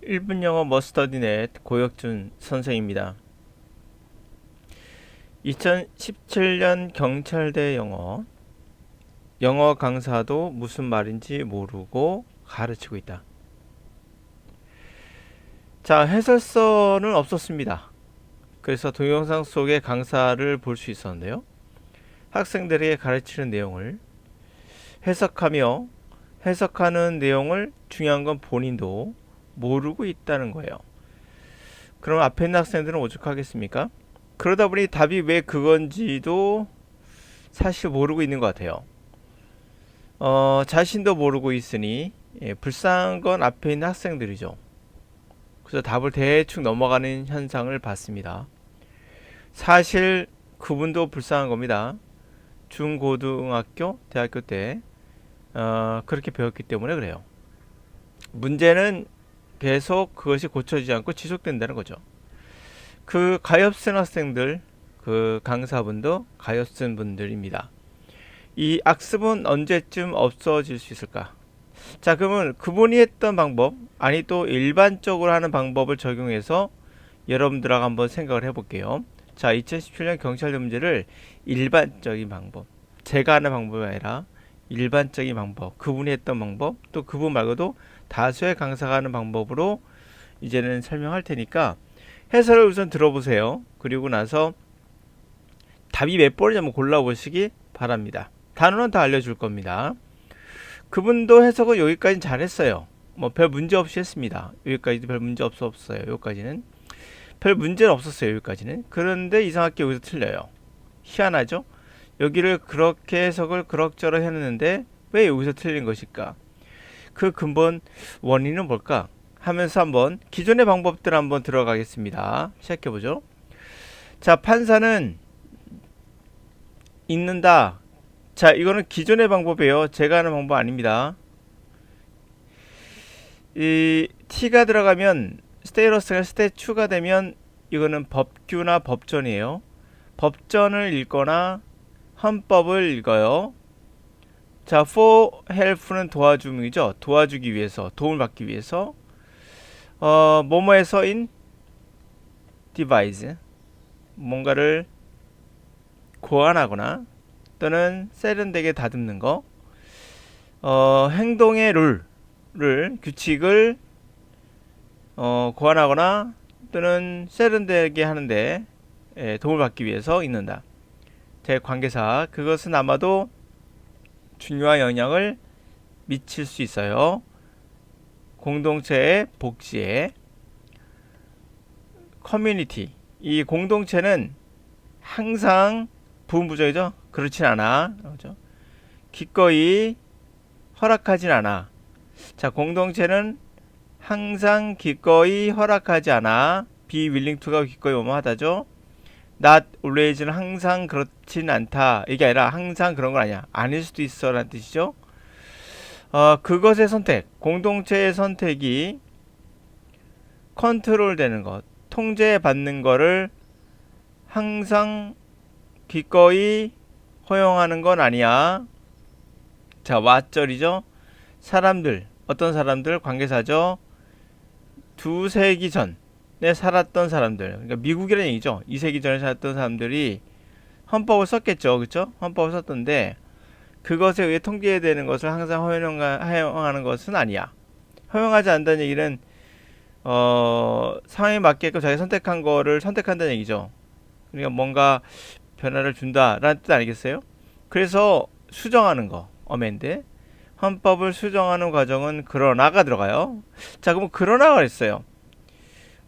1분 영어 머스터디넷 고혁준 선생입니다. 2017년 경찰대 영어 강사도 무슨 말인지 모르고 가르치고 있다. 자, 해설서는 없었습니다. 그래서 동영상 속의 강사를 볼 수 있었는데요. 학생들에게 가르치는 내용을 해석하며 해석하는 내용을 중요한 건 본인도 모르고 있다는 거예요. 그럼 앞에 있는 학생들은 오죽하겠습니까? 그러다 보니 답이 왜 그건지도 사실 모르고 있는 것 같아요. 자신도 모르고 있으니 불쌍한 건 앞에 있는 학생들이죠. 그래서 답을 대충 넘어가는 현상을 봤습니다. 사실 그분도 불쌍한 겁니다. 중고등학교, 대학교 때 그렇게 배웠기 때문에 그래요. 문제는 계속 그것이 고쳐지지 않고 지속된다는 거죠. 그 가엾은 학생들, 그 강사분도 가엾은 분들입니다. 이 악습은 언제쯤 없어질 수 있을까? 자, 그러면 그분이 했던 방법, 아니 또 일반적으로 하는 방법을 적용해서 여러분들하고 한번 생각을 해볼게요. 자, 2017년 경찰대 문제를 일반적인 방법, 제가 하는 방법이 아니라 일반적인 방법, 그분이 했던 방법, 또 그분 말고도 다수의 강사가 하는 방법으로 이제는 설명할 테니까 해설을 우선 들어보세요. 그리고 나서 답이 몇 번인지 한번 골라보시기 바랍니다. 단어는 다 알려줄 겁니다. 그분도 해석은 여기까지 잘했어요. 뭐 별 문제 없이 했습니다. 여기까지도 별 문제 없었어요. 여기까지는 별 문제는 없었어요. 여기까지는. 그런데 이상하게 여기서 틀려요. 희한하죠? 여기를 그렇게 해석을 그럭저럭 했는데 왜 여기서 틀린 것일까? 그 근본 원인은 뭘까? 하면서 한번 기존의 방법들 한번 들어가겠습니다. 시작해보죠. 자, 판사는 읽는다. 자, 이거는 기존의 방법이에요. 제가 하는 방법 아닙니다. 이 t가 들어가면 스테이러스가 스테추가 되면 이거는 법규나 법전이에요. 법전을 읽거나 헌법을 읽어요. 자, for help는 도와줌이죠. 도와주기 위해서, 도움을 받기 위해서. 뭐뭐에 서인 devise, 뭔가를 고안하거나 또는 세련되게 다듬는 거. 행동의 룰을, 규칙을 고안하거나 또는 세련되게 하는데 도움을 받기 위해서 읽는다. 대관계사, 그것은 아마도 중요한 영향을 미칠 수 있어요. 공동체의 복지에. 커뮤니티, 이 공동체는 항상 부분부정이죠. 그렇진 않아. 그렇죠? 기꺼이 허락하진 않아. 자, 공동체는 항상 기꺼이 허락하지 않아. be willing to가 기꺼이 뭐뭐 하다죠. not always는 항상 그렇진 않다. 이게 아니라 항상 그런 건 아니야. 아닐 수도 있어 라는 뜻이죠. 그것의 선택, 공동체의 선택이 컨트롤 되는 것, 통제받는 거를 항상 기꺼이 허용하는 건 아니야. 자, 왓절이죠. 사람들, 어떤 사람들, 관계사죠. 2세기 전에 살았던 사람들, 그러니까 미국이라는 얘기죠. 2세기 전에 살았던 사람들이 헌법을 썼겠죠. 그렇죠? 헌법을 썼던데 그것에 의해 통제되는 것을 항상 허용하는 것은 아니야. 허용하지 않는다는 얘기는 상황에 맞게끔 자기 선택한 거를 선택한다는 얘기죠. 그러니까 뭔가 변화를 준다라는 뜻 아니겠어요? 그래서 수정하는 거, 어멘드. 헌법을 수정하는 과정은 그러나가 들어가요. 자, 그럼 그러나가 있어요.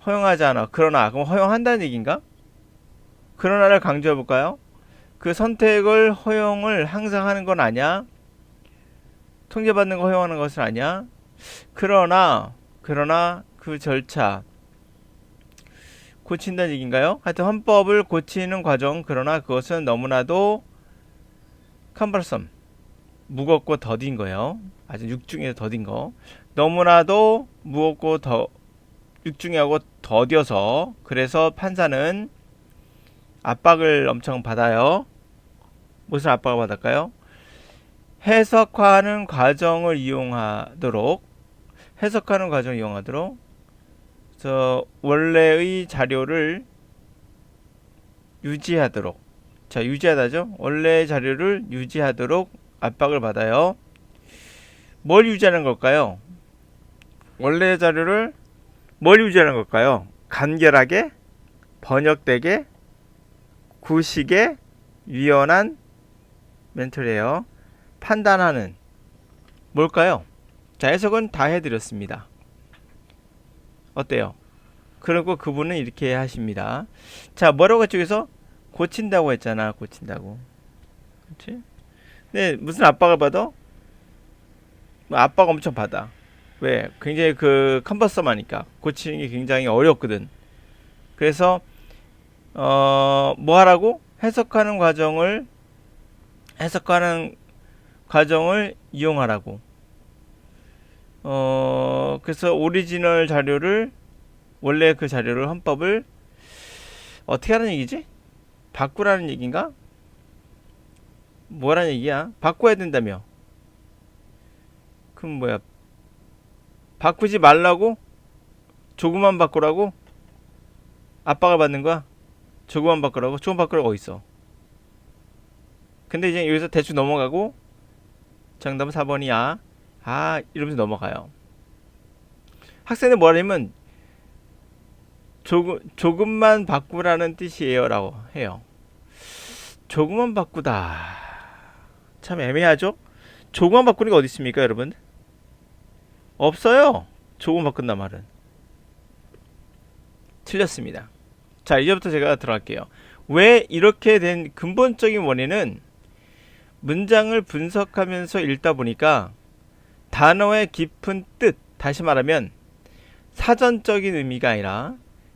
허용하지 않아. 그러나, 그럼 허용한다는 얘기인가? 그러나를 강조해 볼까요? 그 선택을 허용을 항상 하는 건 아니야. 통제받는 거 허용하는 것은 아니야. 그러나 그 절차 고친다는 얘기인가요? 하여튼 헌법을 고치는 과정, 그러나 그것은 너무나도 cumbersome, 무겁고 더딘 거예요. 아주 육중에 더딘 거. 너무나도 무겁고 육중하고 더뎌서 그래서 판사는 압박을 엄청 받아요. 무슨 압박을 받을까요? 해석하는 과정을 이용하도록 그래서 원래의 자료를 유지하도록, 자, 유지하다죠. 원래의 자료를 유지하도록 압박을 받아요. 뭘 유지하는 걸까요? 원래의 자료를 뭘 유지하는 걸까요? 간결하게, 번역되게, 구식에, 유연한 멘트래요. 판단하는 뭘까요? 자, 해석은 다 해드렸습니다. 어때요? 그리고 그분은 이렇게 하십니다. 자, 뭐라고 했죠? 여기서 고친다고 했잖아. 고친다고. 그렇지? 근데 무슨 압박을 받아? 뭐 압박 엄청 받아. 왜? 굉장히 그 컨버썸하니까 고치는 게 굉장히 어렵거든. 그래서 뭐 하라고? 해석하는 과정을 이용하라고. 그래서 오리지널 자료를, 원래 그 자료를, 헌법을 어떻게 하는 얘기지? 바꾸라는 얘기인가? 뭐라는 얘기야? 바꿔야 된다며. 그럼 뭐야? 바꾸지 말라고? 조금만 바꾸라고? 압박을 받는 거야? 조금만 바꾸라고? 조금 바꾸라고 어딨어? 근데 이제 여기서 대충 넘어가고 정답은 4번이야. 아, 이러면서 넘어가요. 학생들 뭐라냐면 조금만 바꾸라는 뜻이에요 라고 해요. 조금만 바꾸다, 참 애매하죠? 조금만 바꾸는 게 어디 있습니까, 여러분? 없어요. 조금 바꾼단 말은. 틀렸습니다. 자, 이제부터 제가 들어갈게요. 왜 이렇게 된 근본적인 원인은 문장을 분석하면서 읽다 보니까 단어의 깊은 뜻, 다시 말하면 사전적인 의미가 아니라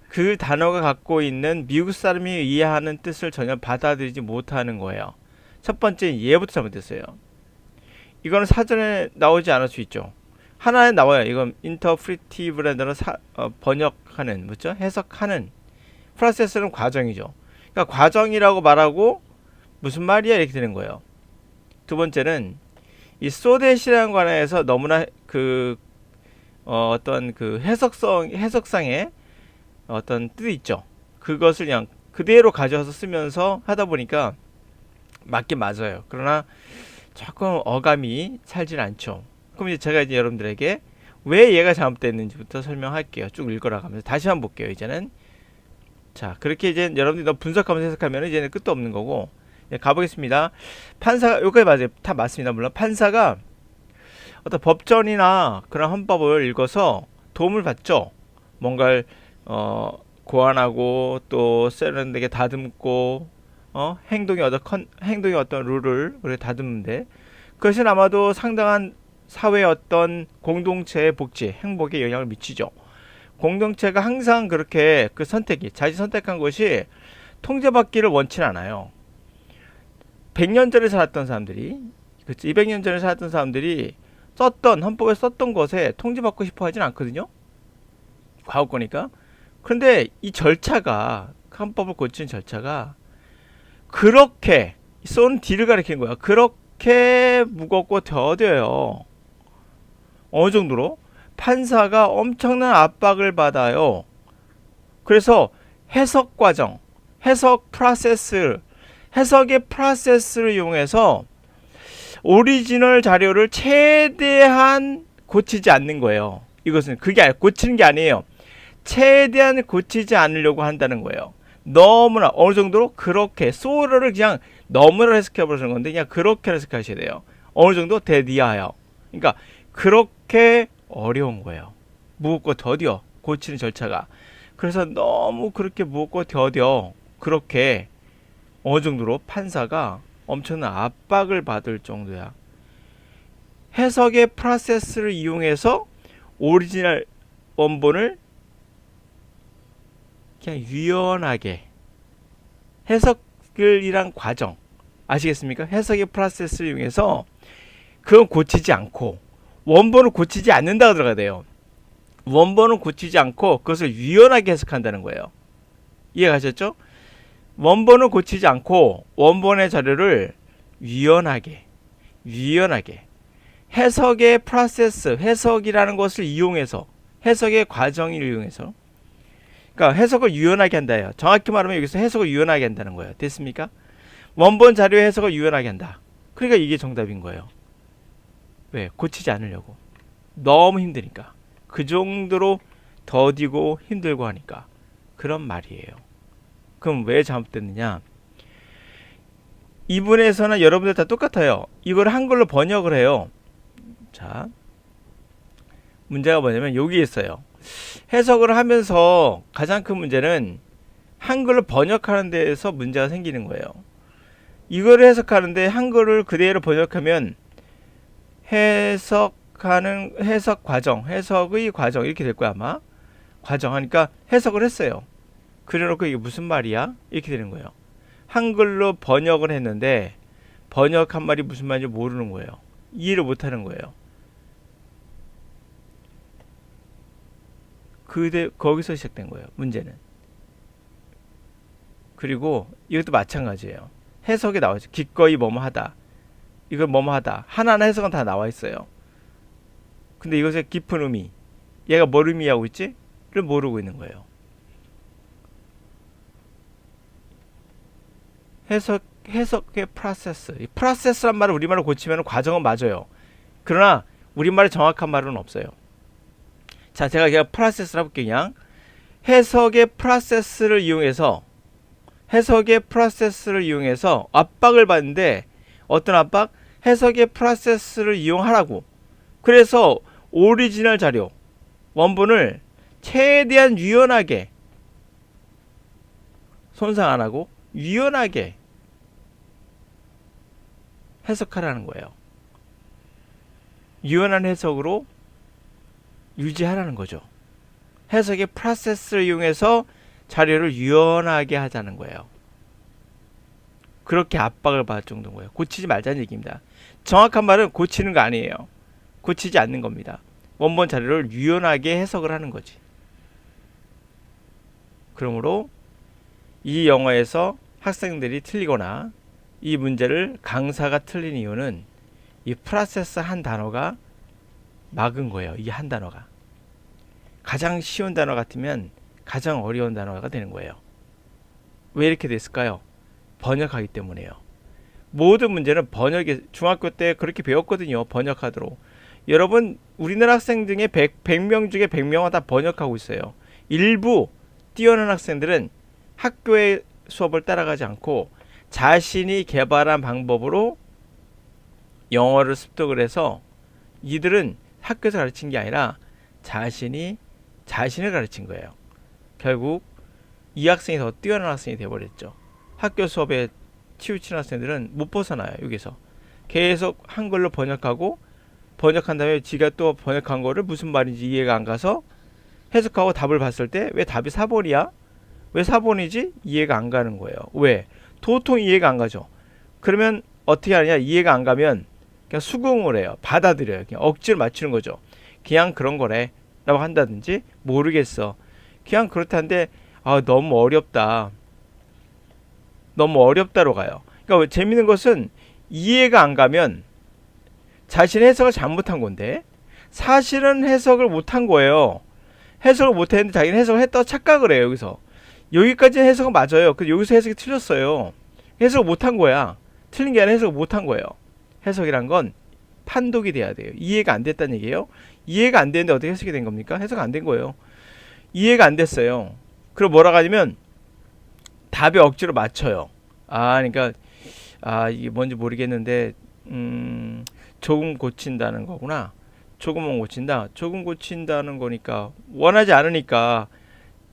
그 단어가 갖고 있는 미국 사람이 이해하는 뜻을 전혀 받아들이지 못하는 거예요. 첫 번째, 이해부터 잘못됐어요. 이거는 사전에 나오지 않을 수 있죠. 하나에 나와요. 이건 인터프리티브라는 번역하는, 뭐죠? 해석하는. 프로세스는 과정이죠. 그러니까 과정이라고 말하고 무슨 말이야 이렇게 되는 거예요. 두 번째는 이 소댓이라는 관해서 너무나 어떤 그 해석상의 어떤 뜻이 있죠. 그것을 그냥 그대로 가져와서 쓰면서 하다 보니까 맞긴 맞아요. 그러나 조금 어감이 살질 않죠. 그럼 이제 제가 이제 여러분들에게 왜 얘가 잘못됐는지부터 설명할게요. 쭉 읽어라 가면서 다시 한번 볼게요. 이제는 자, 그렇게 이제 여러분들이 너 분석하면서 해석하면 이제는 끝도 없는 거고. 네, 가보겠습니다. 판사가, 여기까지 맞아요. 다 맞습니다. 물론 판사가 어떤 법전이나 그런 헌법을 읽어서 도움을 받죠. 뭔가를 고안하고 또 세련되게 다듬고 행동의 어떤 룰을 우리 다듬는데, 그것은 아마도 상당한 사회의 어떤 공동체의 복지, 행복에 영향을 미치죠. 공동체가 항상 그렇게 그 자기 선택한 것이 통제받기를 원치 않아요. 100년 전에 살았던 사람들이, 200년 전에 살았던 사람들이 헌법에 썼던 것에 통제받고 싶어 하진 않거든요. 과거 거니까. 그런데 이 절차가, 헌법을 고치는 절차가 그렇게 쏜 뒤를 가리키는 거야. 그렇게 무겁고 더뎌요. 어느 정도로? 판사가 엄청난 압박을 받아요. 그래서 해석 과정, 해석의 프로세스를 이용해서 오리지널 자료를 최대한 고치지 않는 거예요. 이것은 고치는 게 아니에요. 최대한 고치지 않으려고 한다는 거예요. 너무나 어느 정도로 그렇게 소를 그냥 너무나 해석해 버리는 건데 그냥 그렇게 해석하셔야 돼요. 어느 정도 대디하여. 그러니까 그렇게 어려운 거예요. 무겁고 더뎌 고치는 절차가. 그래서 너무 그렇게 무겁고 더뎌 그렇게 어느 정도로 판사가 엄청난 압박을 받을 정도야. 해석의 프로세스를 이용해서 오리지널 원본을 그냥 유연하게, 해석이란 과정 아시겠습니까? 해석의 프로세스를 이용해서 그건 고치지 않고 원본을 고치지 않는다고 들어가야 돼요. 원본은 고치지 않고 그것을 유연하게 해석한다는 거예요. 이해가셨죠? 원본을 고치지 않고 원본의 자료를 유연하게 해석의 프로세스, 해석이라는 것을 이용해서, 해석의 과정을 이용해서 그러니까 해석을 유연하게 한다예요. 정확히 말하면 여기서 해석을 유연하게 한다는 거예요. 됐습니까? 원본 자료의 해석을 유연하게 한다. 그러니까 이게 정답인 거예요. 왜? 고치지 않으려고. 너무 힘드니까. 그 정도로 더디고 힘들고 하니까. 그런 말이에요. 그럼 왜 잘못됐느냐? 이분에서는 여러분들 다 똑같아요. 이걸 한글로 번역을 해요. 자, 문제가 뭐냐면 여기 있어요. 해석을 하면서 가장 큰 문제는 한글로 번역하는 데에서 문제가 생기는 거예요. 이거를 해석하는데 한글을 그대로 번역하면 해석하는 해석 과정, 해석의 과정 이렇게 될 거야 아마. 과정 하니까 해석을 했어요. 그래놓고 이게 무슨 말이야? 이렇게 되는 거예요. 한글로 번역을 했는데 번역한 말이 무슨 말인지 모르는 거예요. 이해를 못하는 거예요. 거기서 시작된 거예요. 문제는. 그리고 이것도 마찬가지예요. 해석에 나와있죠. 기꺼이 뭐뭐 하다. 이걸 뭐뭐 하다. 하나하나 해석은 다 나와 있어요. 근데 이것의 깊은 의미, 얘가 뭘 의미하고 있지? 를 모르고 있는 거예요. 해석의 프로세스. 이 프로세스란 말을 우리말로 고치면 과정은 맞아요. 그러나 우리말에 정확한 말은 없어요. 자, 제가 그냥 프로세스를 해볼게요. 그냥 해석의 프로세스를 이용해서 압박을 받는데 어떤 압박? 해석의 프로세스를 이용하라고. 그래서 오리지널 자료, 원본을 최대한 유연하게 손상 안 하고 유연하게 해석하라는 거예요. 유연한 해석으로 유지하라는 거죠. 해석의 프로세스를 이용해서 자료를 유연하게 하자는 거예요. 그렇게 압박을 받을 정도인 거예요. 고치지 말자는 얘기입니다. 정확한 말은 고치는 거 아니에요. 고치지 않는 겁니다. 원본 자료를 유연하게 해석을 하는 거지. 그러므로 이 영어에서 학생들이 틀리거나 이 문제를 강사가 틀린 이유는 이 프로세스 한 단어가 막은 거예요. 이 한 단어가. 가장 쉬운 단어 같으면 가장 어려운 단어가 되는 거예요. 왜 이렇게 됐을까요? 번역하기 때문에요. 모든 문제는 번역에 중학교 때 그렇게 배웠거든요. 번역하도록. 여러분 우리나라 학생 중에 100명 중에 100명은 다 번역하고 있어요. 일부 뛰어난 학생들은 학교의 수업을 따라가지 않고 자신이 개발한 방법으로 영어를 습득을 해서 이들은 학교에서 가르친 게 아니라 자신을 가르친 거예요. 결국 이 학생이 더 뛰어난 학생이 되어버렸죠. 학교 수업에 치우친 학생들은 못 벗어나요. 여기서 계속 한글로 번역한 다음에 지가 또 번역한 거를 무슨 말인지 이해가 안 가서 해석하고 답을 봤을 때 왜 답이 4번이야? 왜 4번이지? 이해가 안 가는 거예요. 왜? 도통 이해가 안 가죠. 그러면 어떻게 하느냐? 이해가 안 가면 그냥 수긍을 해요. 받아들여요. 그냥 억지로 맞추는 거죠. 그냥 그런 거래 라고 한다든지 모르겠어. 그냥 그렇다는데 너무 어렵다. 너무 어렵다로 가요. 그러니까 재밌는 것은 이해가 안 가면 자신의 해석을 잘못한 건데 사실은 해석을 못한 거예요. 해석을 못했는데 자기는 해석을 했다고 착각을 해요. 여기까지는 해석은 맞아요. 근데 여기서 해석이 틀렸어요. 해석을 못한 거야. 틀린 게 아니라 해석을 못한 거예요. 해석이란 건 판독이 돼야 돼요. 이해가 안 됐다는 얘기예요. 이해가 안 되는데 어떻게 해석이 된 겁니까? 해석 안 된 거예요. 이해가 안 됐어요. 그럼 뭐라고 하냐면 답에 억지로 맞춰요. 그러니까 이게 뭔지 모르겠는데 조금 고친다는 거구나. 조금은 고친다. 조금 고친다는 거니까 원하지 않으니까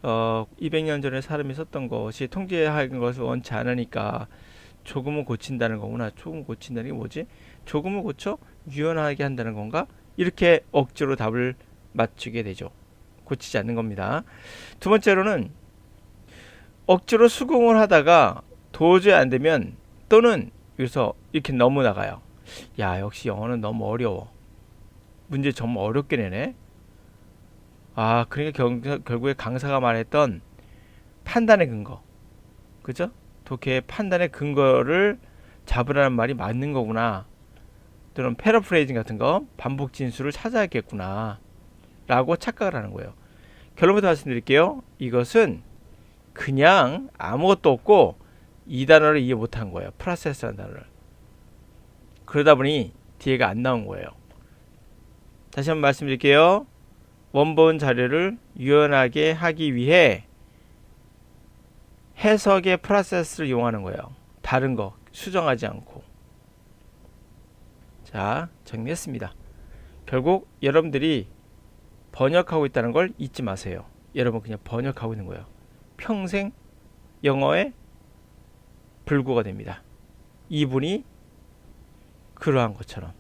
200년 전에 사람이 썼던 것이 통제하는 것을 원치 않으니까 조금은 고친다는 거구나. 조금 고친다는 게 뭐지? 조금은 고쳐? 유연하게 한다는 건가? 이렇게 억지로 답을 맞추게 되죠. 고치지 않는 겁니다. 두 번째로는 억지로 수긍을 하다가 도저히 안 되면 또는 여기서 이렇게 너무 나가요. 야, 역시 영어는 너무 어려워. 문제 정말 어렵게 내네. 그러니까 결국에 강사가 말했던 판단의 근거. 그죠? 독해의 판단의 근거를 잡으라는 말이 맞는 거구나. 또는 패러프레이징 같은 거, 반복 진술을 찾아야겠구나. 라고 착각을 하는 거예요. 결론부터 말씀드릴게요. 이것은 그냥 아무것도 없고 이 단어를 이해 못한 거예요. 프로세스라는 단어를. 그러다 보니 뒤에가 안 나온 거예요. 다시 한번 말씀드릴게요. 원본 자료를 유연하게 하기 위해 해석의 프로세스를 이용하는 거예요. 다른 거 수정하지 않고. 자, 정리했습니다. 결국 여러분들이 번역하고 있다는 걸 잊지 마세요. 여러분 그냥 번역하고 있는 거예요. 평생 영어의 불구가 됩니다. 이분이 그러한 것처럼.